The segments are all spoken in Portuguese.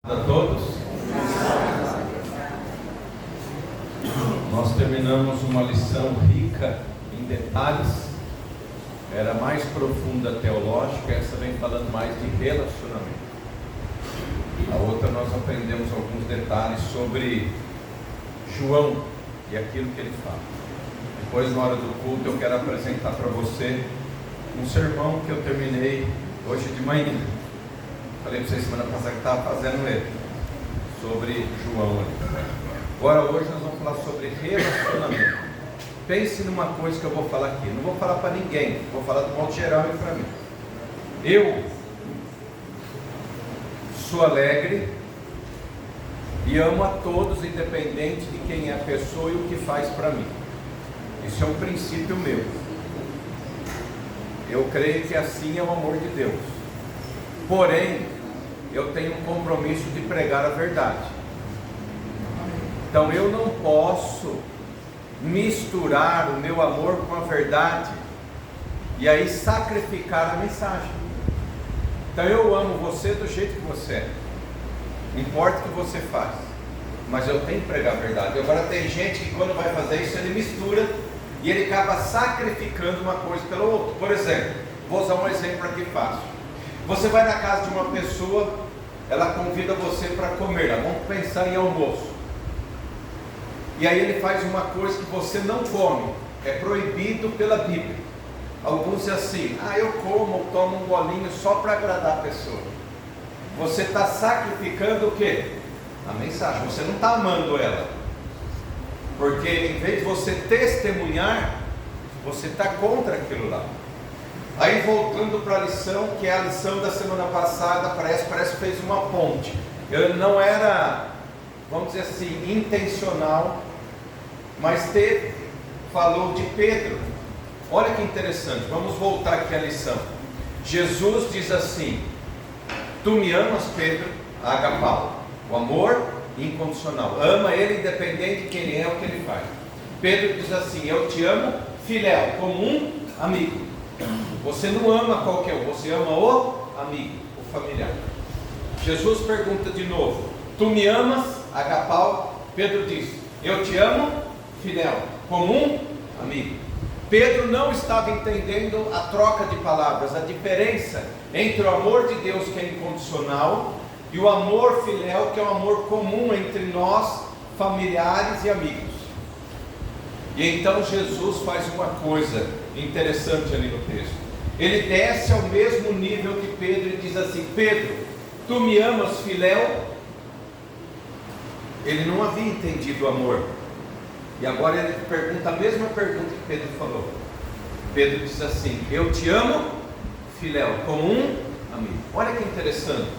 A todos. Nós terminamos uma lição rica em detalhes, era mais profunda teológica, essa vem falando mais de relacionamento. A outra nós aprendemos alguns detalhes sobre João e aquilo que ele fala. Depois, na hora do culto, eu quero apresentar para você um sermão que eu terminei hoje de manhã. Falei para vocês semana passada que estava fazendo ele, sobre João. Agora hoje nós vamos falar sobre relacionamento. Pense numa coisa que eu vou falar aqui. Não vou falar para ninguém, vou falar do modo geral e para mim. Eu sou alegre e amo a todos, independente de quem é a pessoa e o que faz para mim. Isso é um princípio meu. Eu creio que assim é o amor de Deus. Porém, eu tenho um compromisso de pregar a verdade. Então eu não posso misturar o meu amor com a verdade e aí sacrificar a mensagem. Então eu amo você do jeito que você é, não importa o que você faz, mas eu tenho que pregar a verdade. Agora tem gente que quando vai fazer isso ele mistura e ele acaba sacrificando uma coisa pela outra. Por exemplo, vou usar um exemplo aqui fácil. Você vai na casa de uma pessoa, ela convida você para comer, vamos pensar em almoço. E aí ele faz uma coisa que você não come, é proibido pela Bíblia. Alguns dizem assim, eu como, tomo um golinho só para agradar a pessoa. Você está sacrificando o quê? A mensagem, você não está amando ela. Porque em vez de você testemunhar, você está contra aquilo lá. Aí voltando para a lição, que é a lição da semana passada, parece que fez uma ponte. Eu não era, vamos dizer assim, intencional, mas falou de Pedro. Olha que interessante, vamos voltar aqui à lição. Jesus diz assim: tu me amas, Pedro, agapau, o amor incondicional. Ama ele independente de quem é, o que ele faz. Pedro diz assim: eu te amo, filéu, como um amigo. Você não ama qualquer um, você ama o amigo, o familiar. Jesus pergunta de novo: tu me amas, agapau? Pedro diz: eu te amo, filéu, como um amigo. Pedro não estava entendendo a troca de palavras, a diferença entre o amor de Deus, que é incondicional, e o amor filéu, que é o amor comum entre nós, familiares e amigos. E então Jesus faz uma coisa interessante ali no texto. Ele desce ao mesmo nível que Pedro e diz assim: Pedro, tu me amas, filéu? Ele não havia entendido o amor. E agora ele pergunta a mesma pergunta que Pedro falou. Pedro diz assim: eu te amo, filéu, como um amigo. Olha que interessante.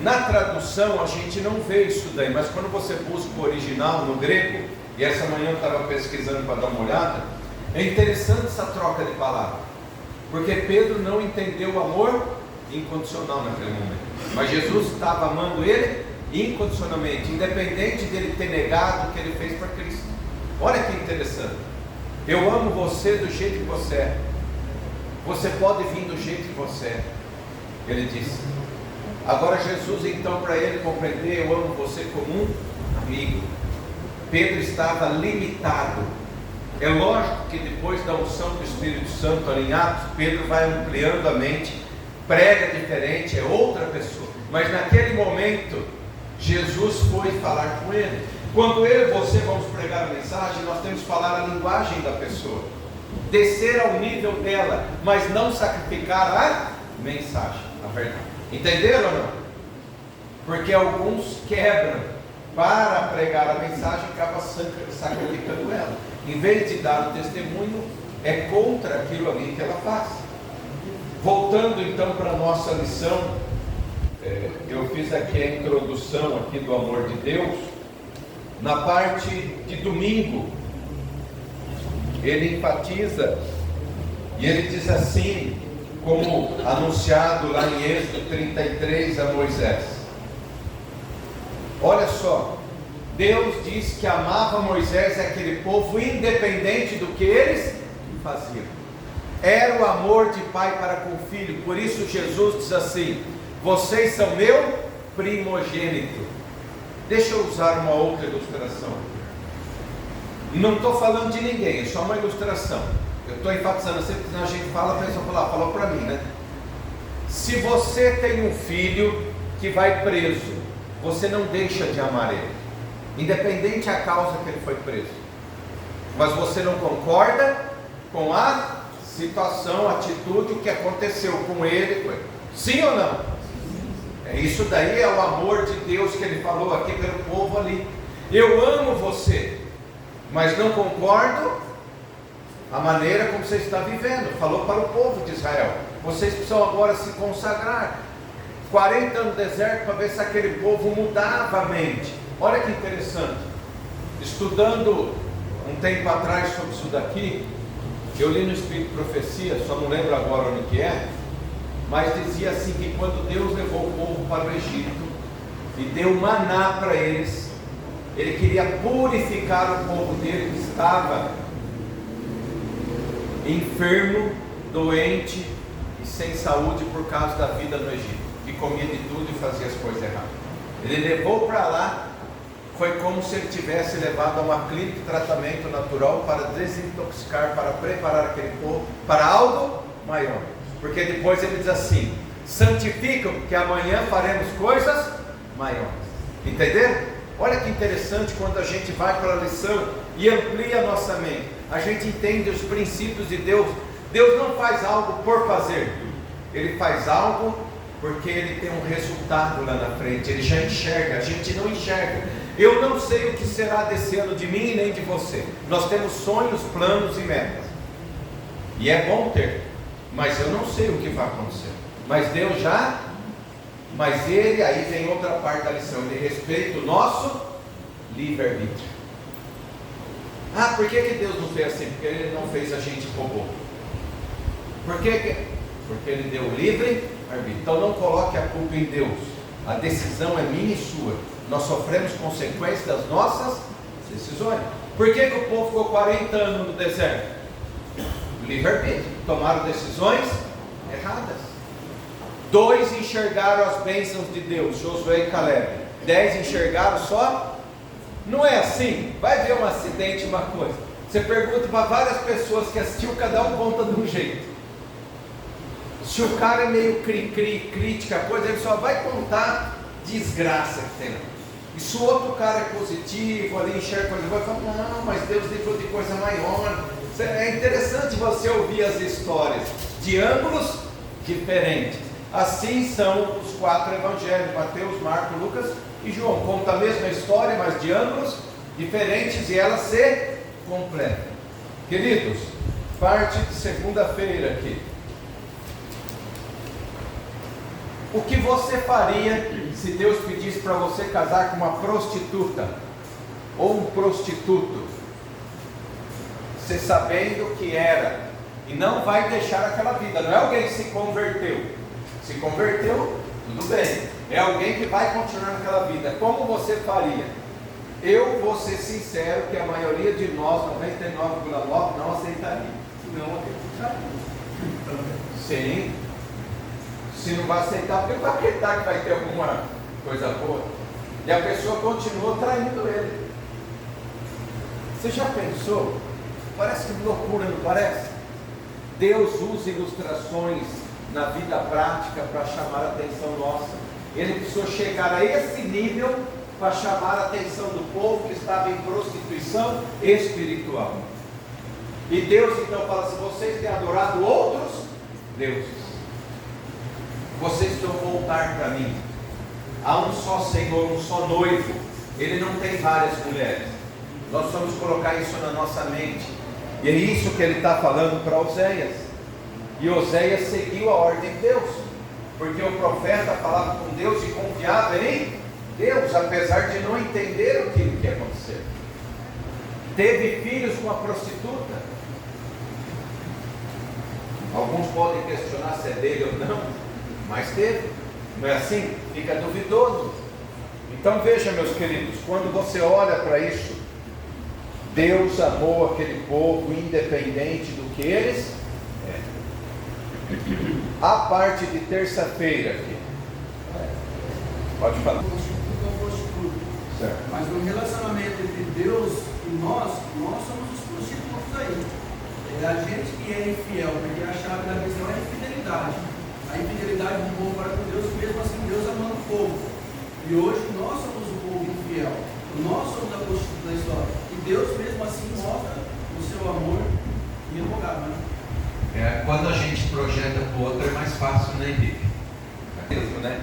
Na tradução a gente não vê isso daí, mas quando você busca o original no grego, e essa manhã eu estava pesquisando para dar uma olhada, é interessante essa troca de palavras, porque Pedro não entendeu o amor incondicional naquele momento, mas Jesus estava amando ele incondicionalmente, independente dele ter negado o que ele fez para Cristo. Olha que interessante. Eu amo você do jeito que você é, você pode vir do jeito que você é, ele disse. Agora Jesus então, para ele compreender, eu amo você como um amigo. Pedro estava limitado. É lógico que depois da unção do Espírito Santo ali em Atos, Pedro vai ampliando a mente, prega diferente, é outra pessoa. Mas naquele momento, Jesus foi falar com ele. Quando eu e você vamos pregar a mensagem, nós temos que falar a linguagem da pessoa, descer ao nível dela, mas não sacrificar a mensagem, a verdade. Entenderam ou não? Porque alguns quebram para pregar a mensagem, acaba sacrificando ela. Em vez de dar o testemunho, é contra aquilo ali que ela faz. Voltando então para a nossa lição, eu fiz aqui a introdução aqui do amor de Deus. Na parte de domingo, ele enfatiza e ele diz assim, como anunciado lá em Êxodo 33 a Moisés. Olha só, Deus diz que amava Moisés e aquele povo independente do que eles faziam. Era o amor de pai para com o filho. Por isso Jesus diz assim: vocês são meu primogênito. Deixa eu usar uma outra ilustração. Não estou falando de ninguém, é só uma ilustração. Eu estou enfatizando sempre que a gente fala, a pessoa fala, falou para mim, né? Se você tem um filho que vai preso, você não deixa de amar ele, independente da causa que ele foi preso, mas você não concorda com a situação, a atitude, o que aconteceu com ele, sim ou não? Isso daí é o amor de Deus que ele falou aqui pelo povo ali. Eu amo você, mas não concordo a maneira como você está vivendo. Falou para o povo de Israel: vocês precisam agora se consagrar. 40 anos no deserto para ver se aquele povo mudava a mente. Olha que interessante. Estudando um tempo atrás sobre isso daqui, eu li no Espírito de Profecia, só não lembro agora onde que é, mas dizia assim que quando Deus levou o povo para o Egito e deu maná para eles, Ele queria purificar o povo dele que estava enfermo, doente e sem saúde por causa da vida no Egito, que comia de tudo e fazia as coisas erradas. Ele levou para lá, foi como se ele tivesse levado a uma clínica de tratamento natural para desintoxicar, para preparar aquele povo para algo maior. Porque depois ele diz assim: santificam, que amanhã faremos coisas maiores. Entenderam? Olha que interessante quando a gente vai para a lição e amplia a nossa mente. A gente entende os princípios de Deus. Deus não faz algo por fazer, Ele faz algo porque Ele tem um resultado lá na frente. Ele já enxerga, a gente não enxerga. Eu não sei o que será desse ano de mim e nem de você. Nós temos sonhos, planos e metas, e é bom ter, mas eu não sei o que vai acontecer. Mas Deus já, mas Ele, aí vem outra parte da lição, Ele respeita o nosso livre-arbítrio. Ah, por que Deus não fez assim? Porque Ele não fez a gente robô. Por quê? Porque Ele deu livre-arbítrio. Então não coloque a culpa em Deus. A decisão é minha e sua. Nós sofremos consequências das nossas decisões. Por que o povo ficou 40 anos no deserto? Livre-arbítrio. Tomaram decisões erradas. 2 enxergaram as bênçãos de Deus, Josué e Caleb. 10 enxergaram só. Não é assim. Vai ver um acidente, uma coisa. Você pergunta para várias pessoas que assistiu, cada um conta de um jeito. Se o cara é meio crítica, coisa, ele só vai contar desgraça que tem. E se o outro cara é positivo, ali enxerga coisa, vai falar: não, mas Deus livrou de coisa maior. É interessante você ouvir as histórias de ângulos diferentes. Assim são os 4 evangelhos: Mateus, Marcos, Lucas e João. Conta a mesma história, mas de ângulos diferentes, e elas se completam. Queridos, parte de segunda-feira aqui. O que você faria se Deus pedisse para você casar com uma prostituta ou um prostituto, você sabendo que era, e não vai deixar aquela vida? Não é alguém que se converteu, tudo bem, é alguém que vai continuar naquela vida. Como você faria? Eu vou ser sincero que a maioria de nós, 99,9%, não aceitaria. Não acreditaria. Sim. Se não vai aceitar, porque vai acreditar que vai ter alguma coisa boa. E a pessoa continua traindo ele. Você já pensou? Parece que loucura, não parece? Deus usa ilustrações na vida prática para chamar a atenção nossa. Ele precisou chegar a esse nível para chamar a atenção do povo que estava em prostituição espiritual. E Deus então fala assim: vocês têm adorado outros deuses. Vocês precisam voltar para mim. Há um só Senhor, um só noivo. Ele não tem várias mulheres. Nós vamos colocar isso na nossa mente. E é isso que ele está falando para Oséias. E Oséias seguiu a ordem de Deus, porque o profeta falava com Deus e confiava em Deus, apesar de não entender aquilo que ia acontecer. Teve filhos com a prostituta. Alguns podem questionar se é dele ou não, mas teve. Não é assim? Fica duvidoso. Então veja, meus queridos, quando você olha para isso, Deus amou aquele povo independente do que eles eram. A parte de terça-feira aqui. Pode falar. Prostituto. Certo. Mas no relacionamento entre Deus e nós somos os prostitutos aí. É a gente que é infiel, porque a chave da questão é a infidelidade. A infidelidade do povo para com Deus, mesmo assim Deus amando o povo. E hoje nós somos o povo infiel. Nós somos a prostituta da história. E Deus mesmo assim mostra o seu amor irrevogável, né? Quando a gente projeta para o outro é mais fácil, né, Henrique? É mesmo, né?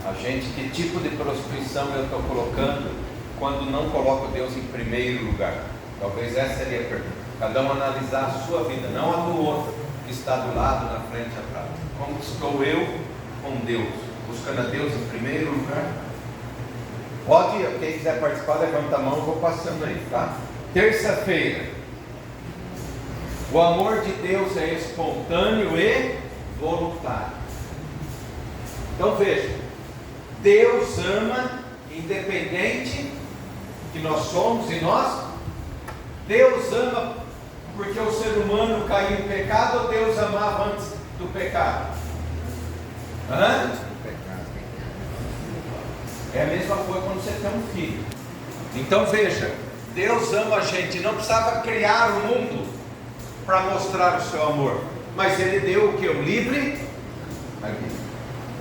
A gente, que tipo de prostituição eu estou colocando quando não coloco Deus em primeiro lugar? Talvez essa seria a pergunta. Cada um analisar a sua vida, não a do outro que está do lado, na frente e atrás. Como estou eu com Deus? Buscando a Deus em primeiro lugar? Pode, quem quiser participar, levanta a mão, eu vou passando aí, tá? Terça-feira. O amor de Deus é espontâneo e voluntário. Então veja, Deus ama independente que nós somos e nós. Deus ama porque o ser humano caiu em pecado, ou Deus amava antes do pecado? Antes do pecado. É a mesma coisa quando você tem um filho. Então veja, Deus ama a gente, não precisava criar o mundo para mostrar o seu amor, mas Ele deu o que? O livre arbítrio.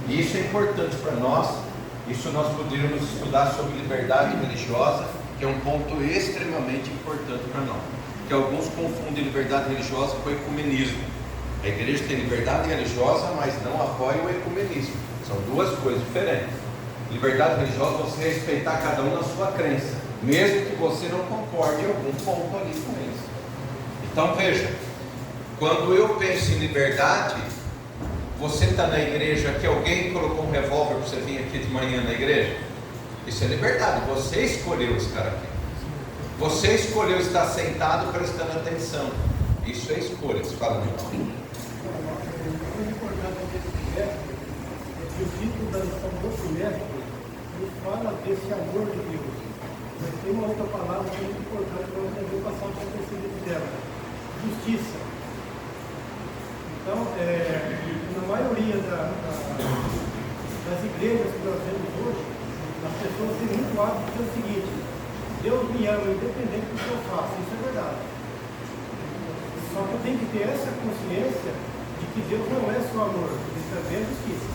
E isso é importante para nós. Isso nós poderíamos estudar sobre liberdade religiosa, que é um ponto extremamente importante para nós, que alguns confundem liberdade religiosa com ecumenismo. A igreja tem liberdade religiosa, mas não apoia o ecumenismo. São duas coisas diferentes. Liberdade religiosa é você respeitar cada um na sua crença, mesmo que você não concorde em algum ponto ali com eles. Então veja, quando eu penso em liberdade, você está na igreja, que alguém colocou um revólver para você vir aqui de manhã na igreja? Isso é liberdade, você escolheu estar aqui. Você escolheu estar sentado prestando atenção. Isso é escolha. Você fala, meu irmão. O mais importante desse método é que o título da lição do outro método nos fala desse amor de Deus. Mas tem uma outra palavra que é muito importante para nós entender o passado que aconteceu dela: justiça. Então, na maioria das igrejas que nós vemos hoje, as pessoas têm muito hábito de dizer o seguinte: Deus me ama independente do que eu faço. Isso é verdade. Só que eu tenho que ter essa consciência de que Deus não é só amor, Ele também é justiça.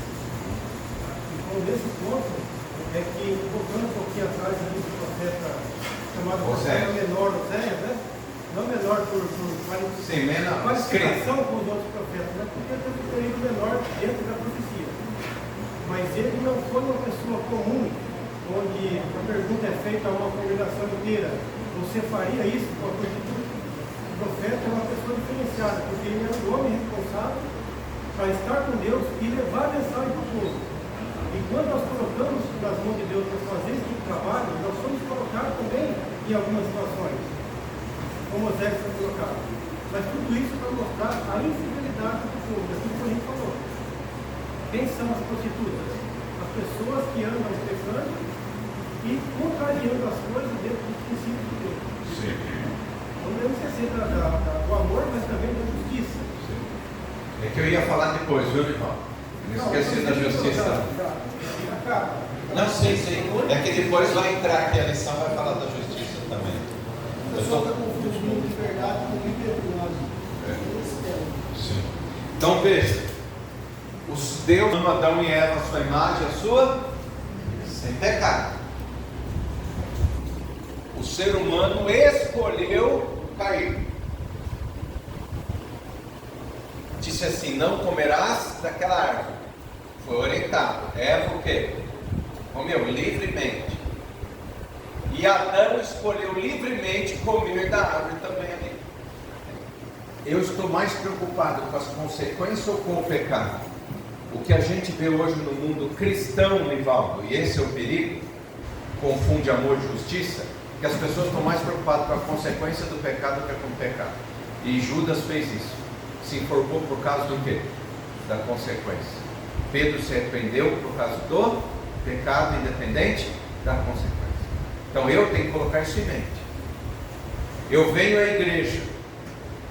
Então, nesse ponto, é que, voltando um pouquinho atrás ali do profeta chamado profeta menor, Oséias, né? Não menor por qualificação com os outros profetas, né? Porque ele teve um período menor dentro da profecia. Mas ele não foi uma pessoa comum, onde a pergunta é feita a uma congregação inteira: você faria isso com a prostituta? O profeta é uma pessoa diferenciada, porque ele era o homem responsável para estar com Deus e levar a mensagem para o povo. E quando nós colocamos nas mãos de Deus para fazer esse tipo de trabalho, nós somos colocados também em algumas situações, como Moisés foi colocado. Mas tudo isso para mostrar a infidelidade do povo, assim como a gente falou. Quem são as prostitutas? As pessoas que andam pecando e contrariando as coisas dentro dos princípios de Deus. Sim. Não devemos esquecer do amor, mas também da justiça. Sim. É que eu ia falar depois, viu, irmão? Não esqueci da justiça. Não sei. É que depois vai entrar aqui a lição, vai falar da justiça também. A pessoa está confundindo liberdade com liberdade. Sim. Então veja, Deus ama Adão e Eva, a sua imagem, a sua, sem pecado. O ser humano escolheu cair. Disse assim: não comerás daquela árvore. Foi orientado. Eva o quê? Comeu livremente. E Adão escolheu livremente comer da árvore também ali. Eu estou mais preocupado com as consequências ou com o pecado? O que a gente vê hoje no mundo cristão, Nivaldo, e esse é o perigo, confunde amor e justiça, que as pessoas estão mais preocupadas com a consequência do pecado do que com o pecado. E Judas fez isso. Se enforcou por causa do quê? Da consequência. Pedro se arrependeu por causa do pecado, independente da consequência. Então eu tenho que colocar isso em mente. Eu venho à igreja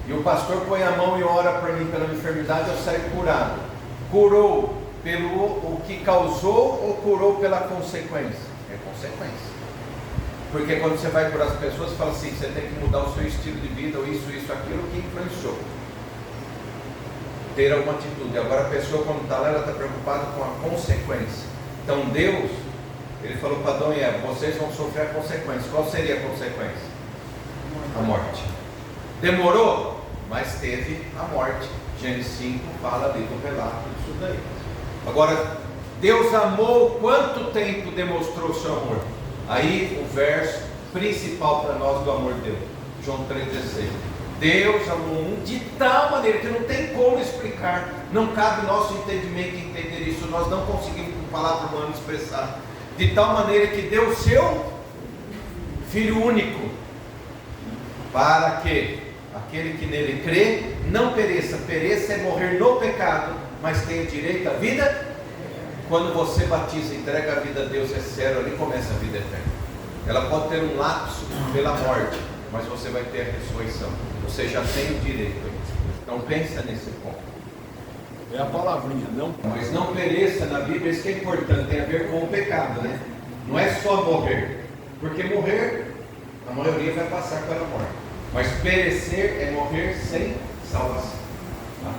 e o pastor põe a mão e ora para mim pela minha enfermidade, eu saio curado. Curou, pelo o que causou ou curou pela consequência? É consequência. Porque quando você vai curar as pessoas, você fala assim, você tem que mudar o seu estilo de vida, ou isso, aquilo que influenciou. Ter alguma atitude. Agora a pessoa quando está lá, ela está preocupada com a consequência. Então Deus, Ele falou para Adão e Eva, vocês vão sofrer a consequência. Qual seria a consequência? A morte. Demorou, mas teve a morte. Gênesis 5 fala ali do relato disso daí. Agora, Deus amou, quanto tempo demonstrou o seu amor? Aí o verso principal para nós do amor de Deus, João 3,16. Deus amou o mundo de tal maneira que não tem como explicar, não cabe nosso entendimento entender isso, nós não conseguimos com palavra humana expressar, de tal maneira que deu o seu Filho único, para que aquele que nele crê não pereça. Pereça é morrer no pecado, mas tenha direito à vida. Quando você batiza, entrega a vida a Deus, é sério, ali começa a vida eterna. Ela pode ter um lapso pela morte, mas você vai ter a ressurreição. Você já tem o direito. Então pensa nesse ponto. É a palavrinha, não. Mas não pereça na Bíblia, isso que é importante, tem a ver com o pecado, né? Não é só morrer, porque morrer, a maioria vai passar pela morte. Mas perecer é morrer sem salvação. Tá?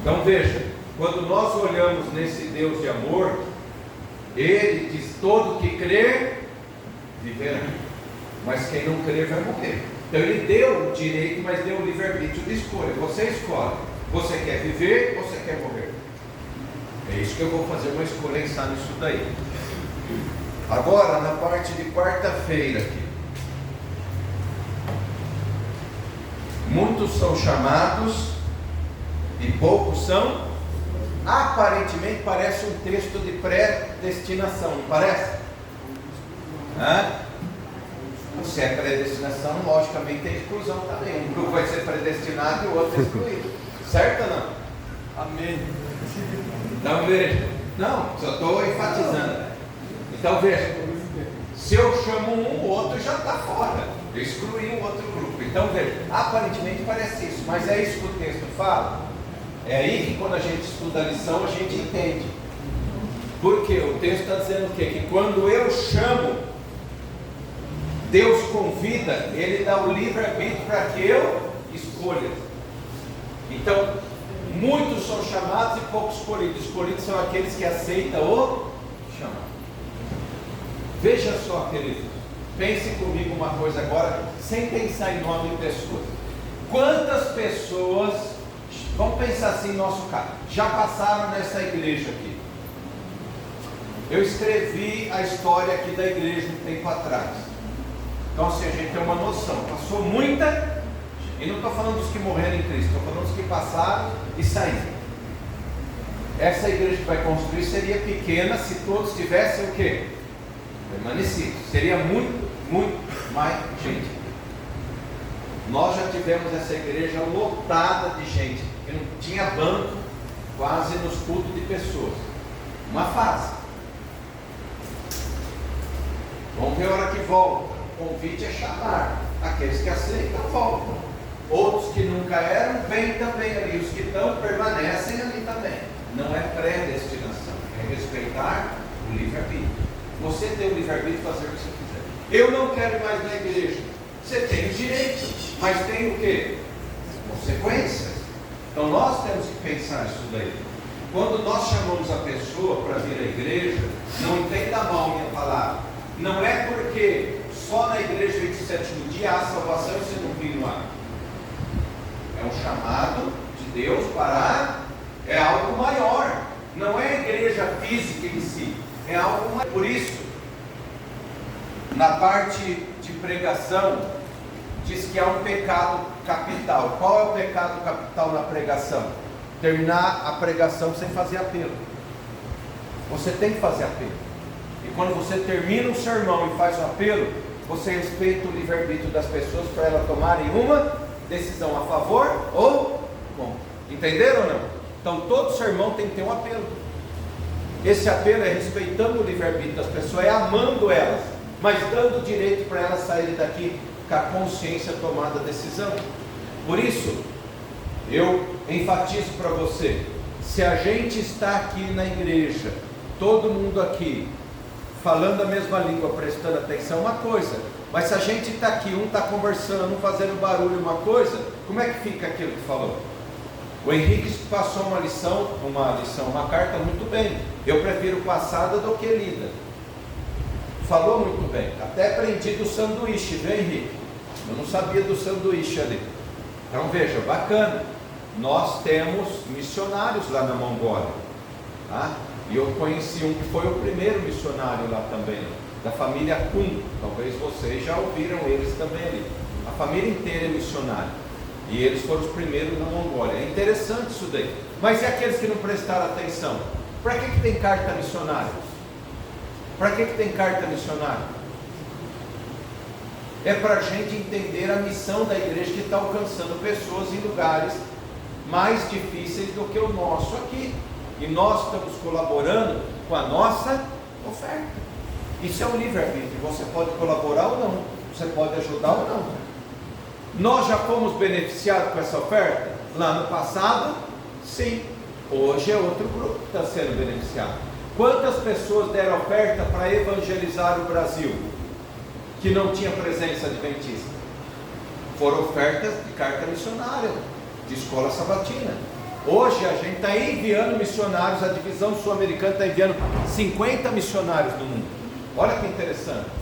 Então veja, quando nós olhamos nesse Deus de amor, Ele diz: todo que crer, viverá. Mas quem não crer vai morrer. Então Ele deu o direito, mas deu o livre-arbítrio de escolha. Você escolhe. Você quer viver ou você quer morrer? É isso que eu vou fazer uma escolha e estar nisso daí. Agora, na parte de quarta-feira aqui. Muitos são chamados e poucos são. Aparentemente parece um texto de predestinação, não parece? Se é predestinação, logicamente tem exclusão também. Um grupo vai ser predestinado e o outro excluído. Certo ou não? Amém. Então veja. Não, só estou enfatizando. Então veja. Se eu chamo um, o outro já está fora. Eu excluí um outro grupo. Então veja. Aparentemente parece isso. Mas é isso que o texto fala. É aí que quando a gente estuda a lição, a gente entende. Porque o texto está dizendo o quê? Que quando eu chamo, Deus convida, Ele dá o livre-arbítrio para que eu escolha. Então, muitos são chamados e poucos escolhidos. Escolhidos são aqueles que aceitam o chamado. Veja só, queridos, pense comigo uma coisa agora, sem pensar em nome de pessoas. Quantas pessoas, vamos pensar assim em nosso caso, já passaram nessa igreja aqui? Eu escrevi a história aqui da igreja um tempo atrás. Então assim, a gente tem uma noção, passou muita. E não estou falando dos que morreram em Cristo, estou falando dos que passaram e saíram. Essa igreja que vai construir seria pequena se todos tivessem o quê? Permanecido. Seria muito, muito mais gente. Nós já tivemos essa igreja lotada de gente, que não tinha banco quase nos cultos de pessoas. Uma fase. Vamos ver a hora que volta. O convite é chamar. Aqueles que aceitam voltam. Outros que nunca eram, vêm também ali. Os que estão, permanecem ali também. Não é predestinação, é respeitar o livre-arbítrio. Você tem o livre-arbítrio de fazer o que você quiser. Eu não quero ir mais na igreja. Você tem o direito, mas tem o quê? Consequências. Então nós temos que pensar isso daí. Quando nós chamamos a pessoa para vir à igreja, não entenda mal minha palavra. Não é porque só na igreja 27º dia há salvação e você não vive lá. É um chamado de Deus para... é algo maior. Não é a igreja física em si. É algo maior. Por isso, na parte de pregação, diz que há um pecado capital. Qual é o pecado capital na pregação? Terminar a pregação sem fazer apelo. Você tem que fazer apelo. E quando você termina um sermão e faz o apelo, você respeita o livre-arbítrio das pessoas para elas tomarem uma decisão a favor ou contra. Entenderam ou não? Então todo sermão tem que ter um apelo. Esse apelo é respeitando o livre-arbítrio das pessoas, é amando elas, mas dando direito para elas saírem daqui com a consciência tomada a decisão. Por isso, eu enfatizo para você, Se a gente está aqui na igreja, todo mundo aqui, falando a mesma língua, prestando atenção, uma coisa. Mas se a gente está aqui, um está conversando, um fazendo barulho, uma coisa, como é que fica aquilo que falou? O Henrique passou uma carta muito bem. Eu prefiro passada do que lida. Falou muito bem. Até aprendi do sanduíche, viu, Henrique? Eu não sabia do sanduíche ali. Então veja, bacana. Nós temos missionários lá na Mongólia, tá? E eu conheci um que foi o primeiro missionário lá também, da família Kun. Talvez vocês já ouviram eles também ali. A família inteira é missionária. E eles foram os primeiros na Mongólia. É interessante isso daí. Mas e aqueles que não prestaram atenção? Para que tem carta missionária? Para que tem carta missionária? É para a gente entender a missão da igreja que está alcançando pessoas em lugares mais difíceis do que o nosso aqui. E nós estamos colaborando com a nossa oferta. Isso é um livre-arbítrio. Você pode colaborar ou não. Você pode ajudar ou não. Nós já fomos beneficiados com essa oferta? Lá no passado, sim. Hoje é outro grupo que está sendo beneficiado. Quantas pessoas deram oferta para evangelizar o Brasil, que não tinha presença adventista? Foram ofertas de carta missionária, de escola sabatina. Hoje a gente está enviando missionários, a divisão sul-americana está enviando 50 missionários no mundo. Olha que interessante.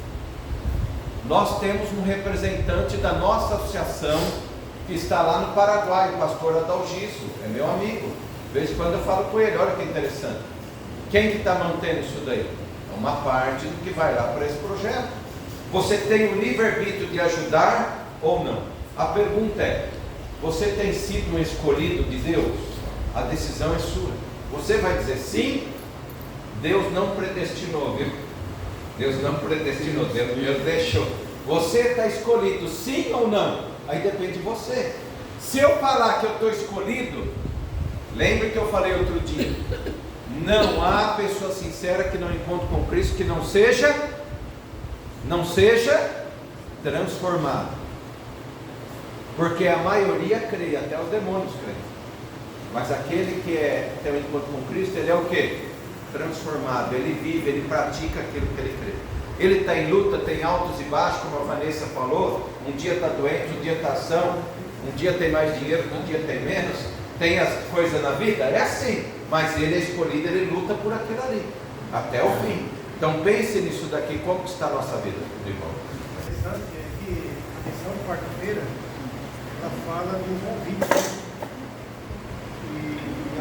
Nós temos um representante da nossa associação que está lá no Paraguai, o pastor Adalgiso, é meu amigo. De vez em quando eu falo com ele, olha que interessante. Quem que está mantendo isso daí? É uma parte do que vai lá para esse projeto. Você tem o livre-arbítrio de ajudar ou não? A pergunta é, você tem sido um escolhido de Deus? A decisão é sua. Você vai dizer sim? Deus não predestinou, viu? Deus não predestinou, Deus deixou. Você está escolhido, sim ou não? Aí depende de você. Se eu falar que eu estou escolhido, lembre que eu falei outro dia, não há pessoa sincera que não encontre com Cristo que não seja transformado. Porque a maioria crê, até os demônios creem. Mas aquele que tem um encontro com Cristo, ele é o quê? Transformado, ele vive, ele pratica aquilo que ele crê. Ele está em luta, tem altos e baixos, como a Vanessa falou. Um dia está doente, um dia está são, um dia tem mais dinheiro, um dia tem menos. Tem as coisas na vida, é assim. Mas ele é escolhido, ele luta por aquilo ali, até o fim. Então pense nisso daqui, como que está a nossa vida, irmão. O interessante é que a lição de quarta-feira, ela fala de um convite.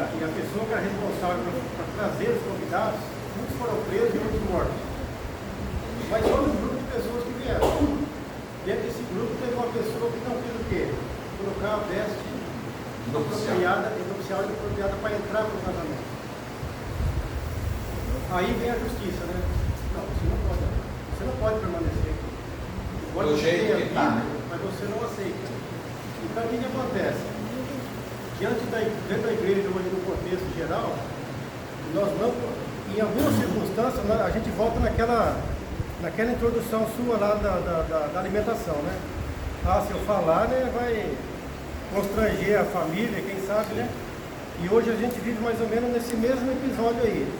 E a pessoa que é responsável para trazer os convidados, muitos foram presos e outros mortos. Mas só um grupo de pessoas que vieram. Dentro desse grupo teve uma pessoa que não fez o quê? Colocar a veste inapropriada para entrar no casamento. Aí vem a justiça, né? Não, você não pode permanecer aqui. Pode ter a Bíblia, mas você não aceita. Então o que acontece? Dentro da igreja hoje, no contexto geral, nós não, em algumas circunstâncias, a gente volta naquela introdução sua lá da alimentação, né? Se eu falar, né, vai constranger a família, quem sabe, né? E hoje a gente vive mais ou menos nesse mesmo episódio aí.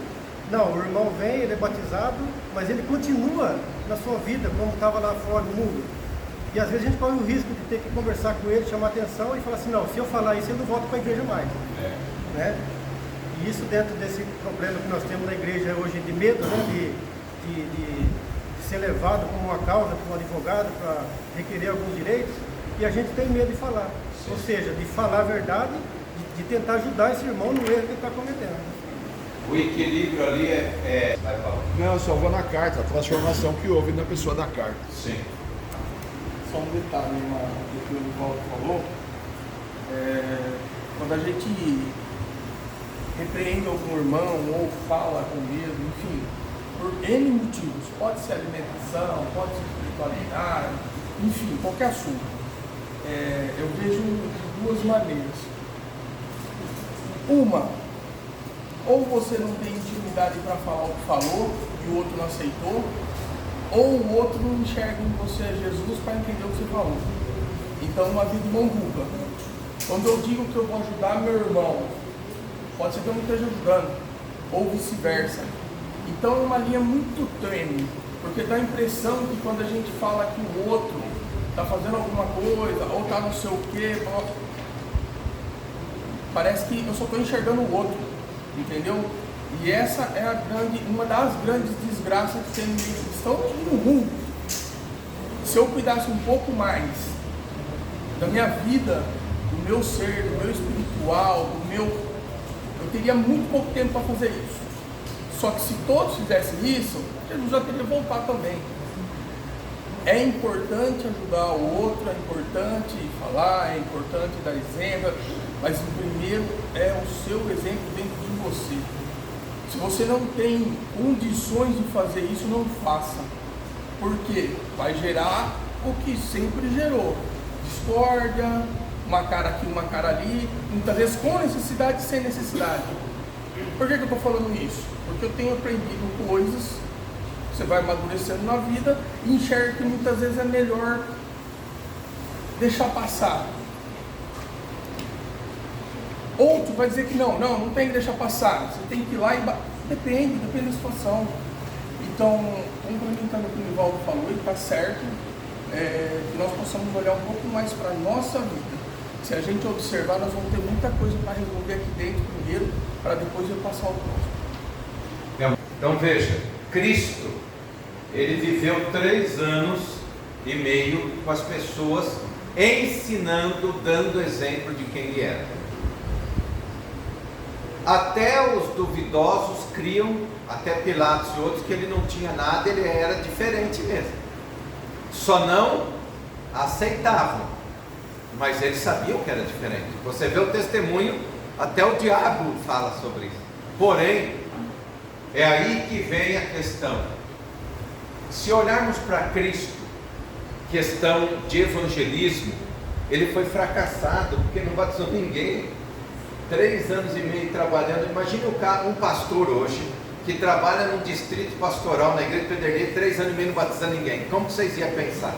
Não, o irmão vem, ele é batizado, mas ele continua na sua vida como estava lá fora do mundo. E às vezes a gente corre o risco de ter que conversar com ele, chamar atenção e falar assim, não, se eu falar isso, eu não volto para a igreja mais. Né? E isso dentro desse problema que nós temos na igreja hoje de medo, né? de ser levado como uma causa, como um advogado, para requerer alguns direitos, e a gente tem medo de falar. Sim. Ou seja, de falar a verdade, de tentar ajudar esse irmão no erro que ele está cometendo. O equilíbrio ali Vai falar. Não, eu só vou na carta, a transformação que houve na pessoa da carta. Sim. Só um detalhe do que o Nivaldo falou, quando a gente repreende algum irmão ou fala com ele, enfim, por N motivos, pode ser alimentação, pode ser espiritualidade, enfim, qualquer assunto, eu vejo de duas maneiras. Uma, ou você não tem intimidade para falar o que falou e o outro não aceitou, ou o outro não enxerga em você Jesus para entender o que você falou. Então, uma vida de mão dupla. Quando eu digo que eu vou ajudar meu irmão pode ser que eu não esteja ajudando, ou vice-versa. Então é uma linha muito tênue, porque dá a impressão que quando a gente fala que o outro está fazendo alguma coisa, ou está não sei o quê, parece que eu só estou enxergando o outro, entendeu? E essa é uma das grandes desgraças que tem no meio cristão no mundo. Se eu cuidasse um pouco mais da minha vida, do meu ser, do meu espiritual, eu teria muito pouco tempo para fazer isso. Só que se todos fizessem isso, Jesus já teria voltado também. É importante ajudar o outro, é importante falar, é importante dar exemplo, mas o primeiro é o seu exemplo dentro de você. Se você não tem condições de fazer isso, não faça. Porque vai gerar o que sempre gerou: discórdia, uma cara aqui, uma cara ali, muitas vezes com necessidade e sem necessidade. Por que eu estou falando isso? Porque eu tenho aprendido coisas, você vai amadurecendo na vida e enxerga que muitas vezes é melhor deixar passar. Outro vai dizer que não tem que deixar passar, você tem que ir lá e depende da situação. Então, complementando o que o Nivaldo falou, ele está certo, que nós possamos olhar um pouco mais para a nossa vida. Se a gente observar, nós vamos ter muita coisa para resolver aqui dentro primeiro, para depois eu passar ao próximo. Então veja, Cristo, ele viveu 3 anos e meio com as pessoas, ensinando, dando exemplo de quem ele era. Até os duvidosos criam, até Pilatos e outros, que ele não tinha nada, ele era diferente mesmo. Só não aceitavam, mas eles sabiam que era diferente. Você vê o testemunho, até o diabo fala sobre isso. Porém, é aí que vem a questão. Se olharmos para Cristo, questão de evangelismo, ele foi fracassado, porque não batizou ninguém. 3 anos e meio trabalhando. Imagine um pastor hoje, que trabalha num distrito pastoral, na igreja de Pederneiras, 3 anos e meio não batizando ninguém. Como que vocês iam pensar?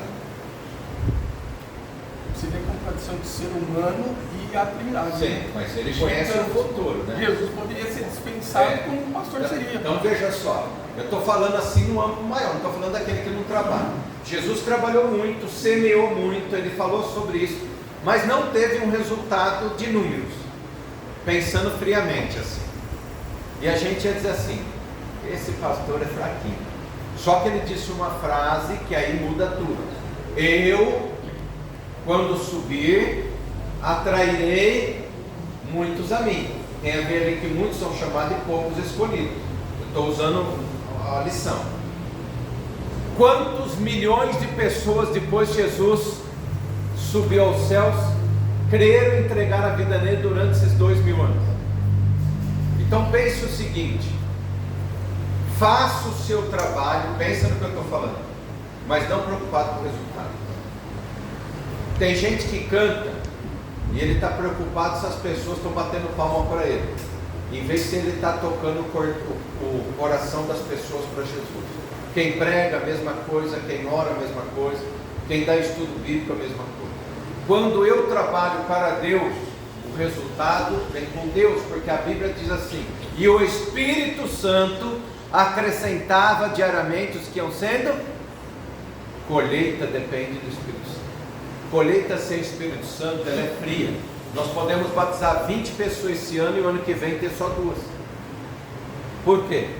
Você vê a contradição de ser humano e a trindade. Sim, mas ele conhece o futuro, né? Jesus poderia ser dispensado como um pastor seria. Então veja só, eu estou falando assim no âmbito maior, não estou falando daquele que não trabalha. Jesus trabalhou muito, semeou muito, ele falou sobre isso, mas não teve um resultado de números, pensando friamente assim. E a gente ia dizer assim, esse pastor é fraquinho. Só que ele disse uma frase que aí muda tudo. Eu, quando subir, atrairei muitos a mim. Tem a ver ali que muitos são chamados e poucos escolhidos. Eu estou usando a lição. Quantos milhões de pessoas depois de Jesus subiu aos céus, creram e entregaram a vida nele durante esses 2000 anos? Então pense o seguinte: faça o seu trabalho, pensa no que eu estou falando, mas não preocupado com o resultado. Tem gente que canta e ele está preocupado se as pessoas estão batendo palma para ele, em vez de ele estar tocando o coração das pessoas para Jesus. Quem prega a mesma coisa, quem ora a mesma coisa, quem dá estudo bíblico a mesma coisa. Quando eu trabalho para Deus, o resultado vem com Deus, porque a Bíblia diz assim: e o Espírito Santo acrescentava diariamente os que iam sendo. Colheita depende do Espírito Santo. Colheita sem Espírito Santo, ela é fria. Nós podemos batizar 20 pessoas esse ano e o ano que vem ter só 2. Por quê?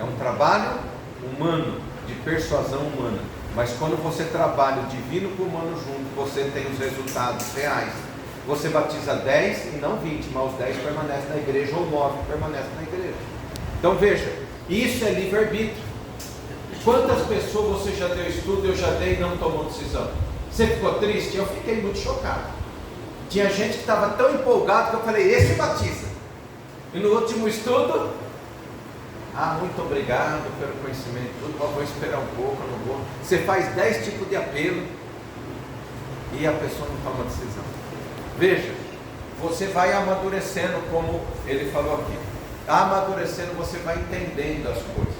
É um trabalho humano, de persuasão humana. Mas quando você trabalha o divino com o humano junto, você tem os resultados reais. Você batiza 10 e não 20, mas os 10 permanecem na igreja, ou 9 permanecem na igreja. Então veja, isso é livre-arbítrio. Quantas pessoas você já deu estudo, eu já dei e não tomou decisão? Você ficou triste? Eu fiquei muito chocado. Tinha gente que estava tão empolgado que eu falei, esse batiza. E no último estudo, muito obrigado pelo conhecimento, tudo, mas vou esperar um pouco, eu não vou. Você faz 10 tipos de apelo e a pessoa não toma decisão. Veja, você vai amadurecendo, como ele falou aqui. Amadurecendo, você vai entendendo as coisas.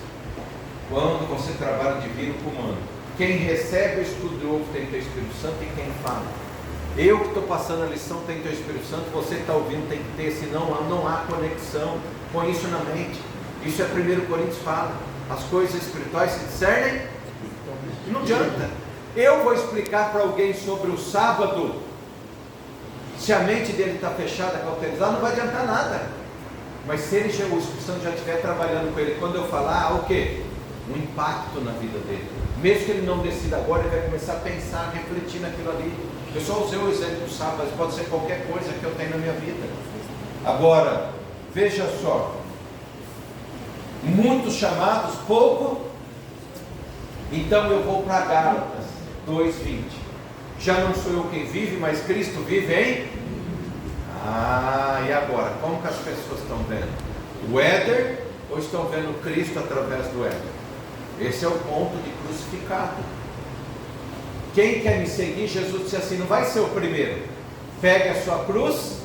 Quando você trabalha divino com humano, quem recebe o estudo de ovo tem que ter o Espírito Santo, e quem fala Eu que estou passando a lição tem que ter o Espírito Santo, você que está ouvindo tem que ter, senão não há conexão. Põe isso na mente. Isso é 1 Coríntios fala. As coisas espirituais se discernem. Não adianta. Eu vou explicar para alguém sobre o sábado, se a mente dele está fechada, cauterizada, não vai adiantar nada. Mas se ele, o Espírito Santo já estiver trabalhando com ele, quando eu falar, o quê? Um impacto na vida dele. Mesmo que ele não decida agora, ele vai começar a pensar, refletir naquilo ali. Eu só usei o exemplo do sábado, mas pode ser qualquer coisa que eu tenho na minha vida. Agora, veja só. Muitos chamados, pouco. Então eu vou para Gálatas 2:20. Já não sou eu quem vive, mas Cristo vive em... e agora? Como que as pessoas estão vendo? O Éder ou estão vendo Cristo através do Éder? Esse é o ponto de crucificado. Quem quer me seguir, Jesus disse assim, não vai ser o primeiro. Pegue a sua cruz.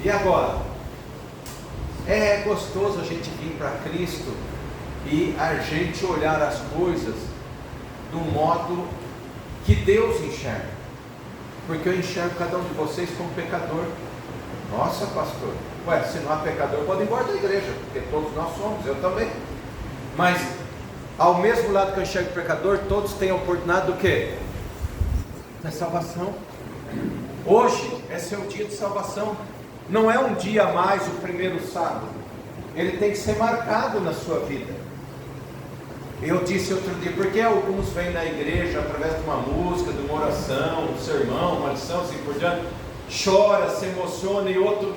E agora? É gostoso a gente vir para Cristo e a gente olhar as coisas do modo que Deus enxerga. Porque eu enxergo cada um de vocês como pecador. Nossa, pastor, se não há pecador, pode ir embora da igreja, porque todos nós somos, eu também. Mas ao mesmo lado que eu enxergo o pecador, todos têm a oportunidade do quê? Da salvação. Hoje é seu dia de salvação. Não é um dia a mais, o primeiro sábado. Ele tem que ser marcado na sua vida. Eu disse outro dia, porque alguns vêm na igreja através de uma música, de uma oração, um sermão, uma lição, assim por diante, chora, se emociona, e outro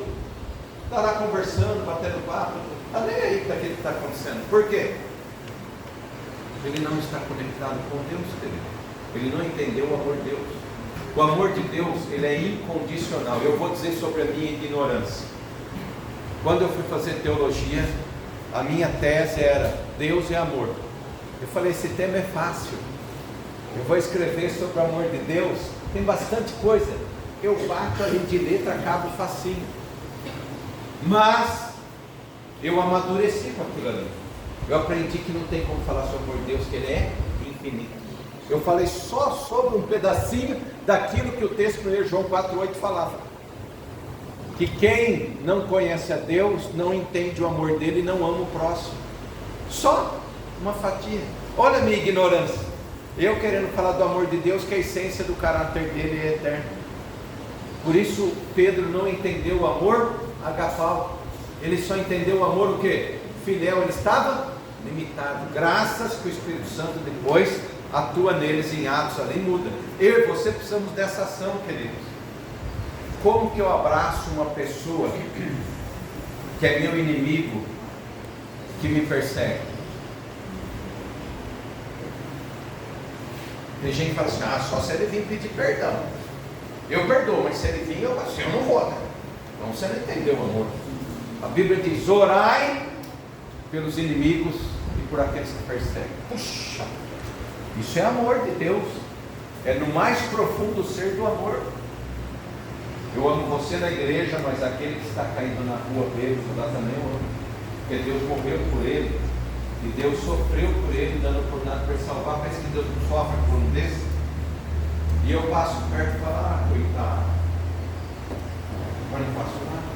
está lá conversando, batendo papo, está nem aí para aquilo que está acontecendo. Por quê? Ele não está conectado com Deus, querido. Ele não entendeu o amor de Deus. O amor de Deus, ele é incondicional. Eu vou dizer sobre a minha ignorância. Quando eu fui fazer teologia, a minha tese era Deus é amor. Eu falei, esse tema é fácil. Eu vou escrever sobre o amor de Deus. Tem bastante coisa. Eu bato ali de letra, acabo facinho. Mas eu amadureci com aquilo ali. Eu aprendi que não tem como falar sobre o amor de Deus, que ele é infinito. Eu falei só sobre um pedacinho daquilo que o texto de João 4,8 falava. Que quem não conhece a Deus não entende o amor dele e não ama o próximo. Só uma fatia. Olha a minha ignorância. Eu querendo falar do amor de Deus, que a essência do caráter dele é eterno. Por isso Pedro não entendeu o amor agapau. Ele só entendeu o amor o quê? Filéu. Ele estava limitado. Graças que o Espírito Santo depois atua neles em Atos, ali muda. Eu e você precisamos dessa ação, queridos. Como que eu abraço uma pessoa que é meu inimigo, que me persegue? Tem gente que fala assim, só se ele vir pedir perdão. Eu perdoo, mas se ele vir, eu não vou. Né? Então você não entendeu o amor. A Bíblia diz, orai pelos inimigos e por aqueles que perseguem. Puxa, isso é amor de Deus. É no mais profundo ser do amor. Eu amo você na igreja, mas aquele que está caindo na rua dele, lá também eu amo. Porque Deus morreu por ele. E Deus sofreu por ele, dando por nada para ele salvar. Parece que Deus não sofre por um desse. E eu passo perto e falo, coitado. Mas não faço nada.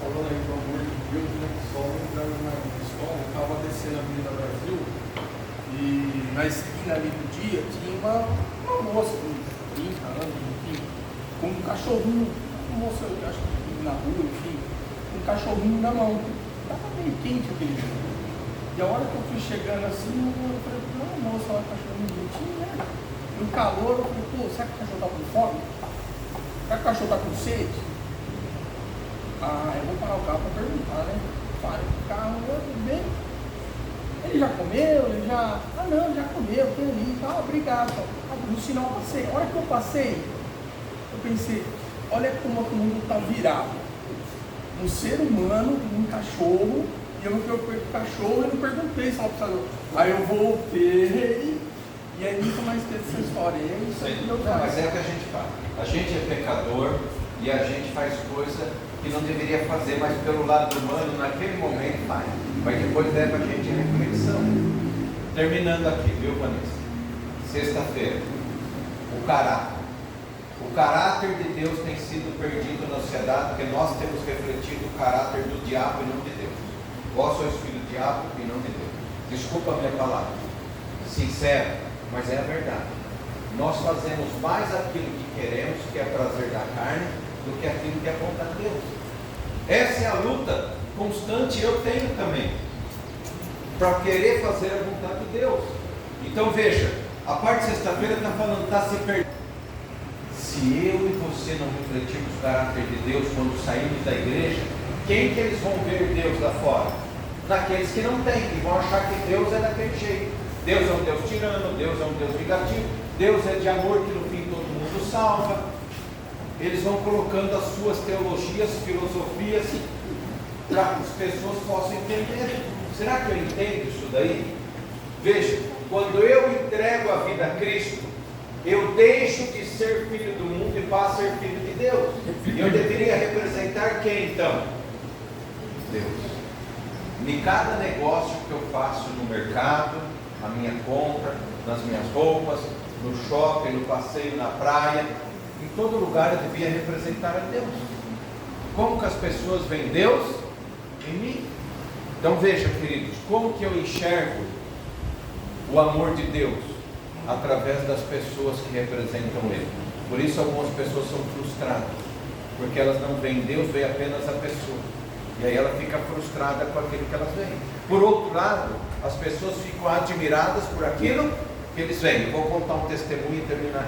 Falando aí do amor de Deus, né? Só lembrando na escola, eu estava descendo a Avenida Brasil. E na esquina ali do dia tinha uma moça de 30 anos, enfim, com um cachorrinho, uma moça, eu acho que na rua, enfim, um cachorrinho na mão. Estava meio quente aquele dia. E a hora que eu fui chegando assim, eu falei, não, moça, olha o cachorrinho bonitinho, né? No calor, eu falei, pô, será que o cachorro está com fome? Será que o cachorro está com sede? Eu vou parar o carro para perguntar, né? Para o carro, bem. Ele já comeu? Ele já. Não, já comeu, tem ali. Obrigado. No sinal eu passei. A hora que eu passei, eu pensei, olha como o mundo está virado. Um ser humano, um cachorro, e eu me preocupei com o cachorro e não perguntei se ela precisava. Aí eu voltei, e aí nunca mais teve essa história. E é isso aí. Mas é o que a gente faz. A gente é pecador e a gente faz coisa que não deveria fazer, mas pelo lado humano, naquele momento faz. Mas depois leva a gente à reflexão. Terminando aqui, viu, Vanessa? Sexta-feira. o caráter. O caráter de Deus tem sido perdido na sociedade, porque nós temos refletido o caráter do diabo e não de Deus. Vós sois filho do diabo e não de Deus. Desculpa a minha palavra, sincero, mas é a verdade. Nós fazemos mais aquilo que queremos, que é prazer da carne, do que aquilo que é vontade de Deus. Essa é a luta constante, eu tenho também, para querer fazer a vontade de Deus. Então veja, a parte de sexta-feira está falando, está se perdendo. Se eu e você não refletirmos o caráter de Deus quando saímos da igreja, quem que eles vão ver Deus lá fora? Naqueles que não têm, que vão achar que Deus é daquele jeito. Deus é um Deus tirano, Deus é um Deus vingativo, Deus é de amor que no fim todo mundo salva. Eles vão colocando as suas teologias, filosofias, para que as pessoas possam entender. Será que eu entendo isso daí? Veja, quando eu entrego a vida a Cristo, eu deixo de ser filho do mundo e passo a ser filho de Deus. E eu deveria representar quem então? Deus. Em cada negócio que eu faço no mercado, a minha compra, nas minhas roupas, no shopping, no passeio, na praia, em todo lugar eu devia representar a Deus. Como que as pessoas veem Deus? Em mim. Então veja, queridos, como que eu enxergo o amor de Deus? Através das pessoas que representam Ele. Por isso algumas pessoas são frustradas, porque elas não veem Deus, veem apenas a pessoa, e aí ela fica frustrada com aquilo que elas veem. Por outro lado, as pessoas ficam admiradas por aquilo que eles veem. Eu vou contar um testemunho e terminar.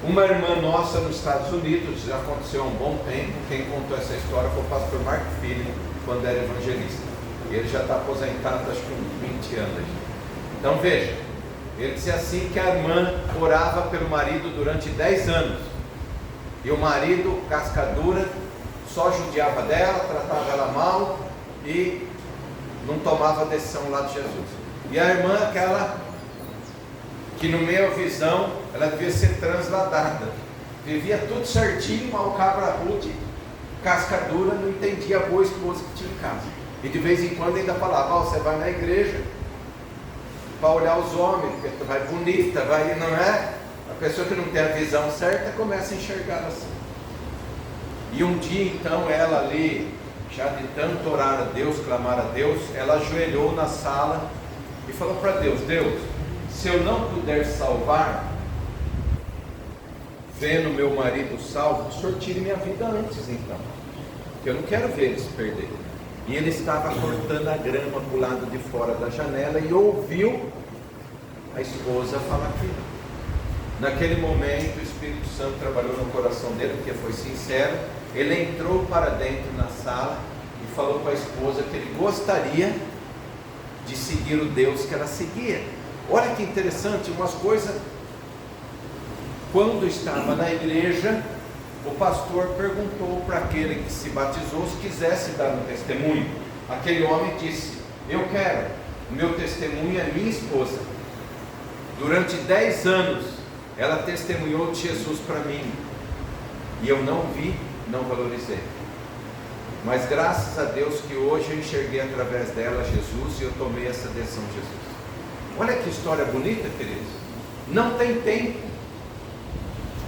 Uma irmã nossa nos Estados Unidos, já aconteceu há um bom tempo, quem contou essa história foi o pastor Mark Philly, quando era evangelista, e ele já está aposentado acho que uns 20 anos. Então veja, ele disse assim que a irmã orava pelo marido durante 10 anos. E o marido, casca dura, só judiava dela, tratava ela mal e não tomava decisão lá de Jesus. E a irmã, aquela que no meio visão, ela devia ser transladada. Vivia tudo certinho, mal cabra rude, casca dura, não entendia a boa esposa que tinha em casa. E de vez em quando ainda falava, você vai na igreja para olhar os homens, porque tu vai bonita, vai, não é? A pessoa que não tem a visão certa começa a enxergar assim. E um dia então ela ali, já de tanto orar a Deus, clamar a Deus, ela ajoelhou na sala e falou para Deus, Deus, se eu não puder salvar, vendo meu marido salvo, o Senhor tire minha vida antes então, porque eu não quero ver ele se perder. E ele estava cortando a grama para o lado de fora da janela e ouviu a esposa falar aquilo. Naquele momento o Espírito Santo trabalhou no coração dele, porque foi sincero. Ele entrou para dentro na sala e falou para a esposa que ele gostaria de seguir o Deus que ela seguia. Olha que interessante, umas coisas. Quando estava na igreja, o pastor perguntou para aquele que se batizou se quisesse dar um testemunho. Aquele homem disse, eu quero, o meu testemunho é minha esposa. Durante 10 anos ela testemunhou de Jesus para mim, e eu não vi, não valorizei, mas graças a Deus que hoje eu enxerguei através dela Jesus, e eu tomei essa decisão de Jesus. Olha que história bonita, queridos. Não tem tempo.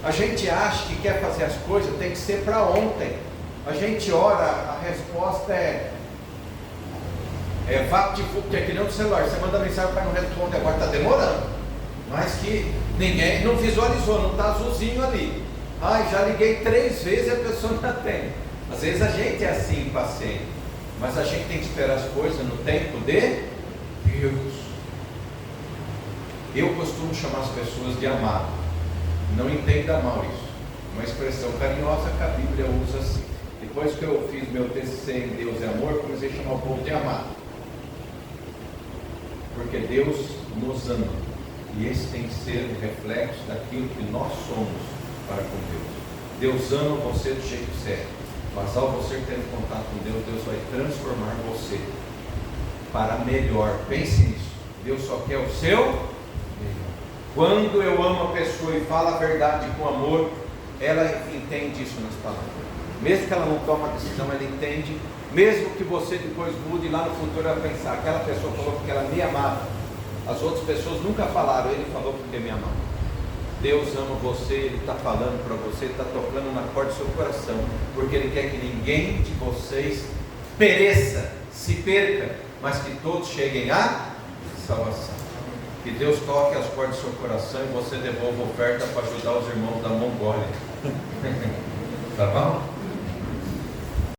A gente acha que quer fazer as coisas, tem que ser para ontem. A gente ora, a resposta é vapt-vupt, é que nem o celular, você manda mensagem para não responder, agora está demorando, mas que ninguém não visualizou, não está azulzinho ali. Ai, já liguei 3 vezes e a pessoa não atende. Às vezes a gente é assim, impaciente, mas a gente tem que esperar as coisas no tempo de Deus. Eu costumo chamar as pessoas de amado. Não entenda mal isso. Uma expressão carinhosa que a Bíblia usa assim. Depois que eu fiz meu TCC em Deus e Amor, comecei a chamar o povo de amado. Porque Deus nos ama. E esse tem que ser o reflexo daquilo que nós somos para com Deus. Deus ama você do jeito que você é. Mas ao você ter contato com Deus, Deus vai transformar você para melhor. Pense nisso. Deus só quer o seu melhor. Quando eu amo a pessoa e falo a verdade com amor, ela entende isso nas palavras. Mesmo que ela não tome a decisão, ela entende. Mesmo que você depois mude lá no futuro, ela pensar, aquela pessoa falou porque ela me amava. As outras pessoas nunca falaram, ele falou porque me amava. Deus ama você, Ele está falando para você, está tocando na porta do seu coração, porque Ele quer que ninguém de vocês pereça, se perca, mas que todos cheguem à salvação. Que Deus toque as portas do seu coração e você devolva oferta para ajudar os irmãos da Mongólia. Tá bom?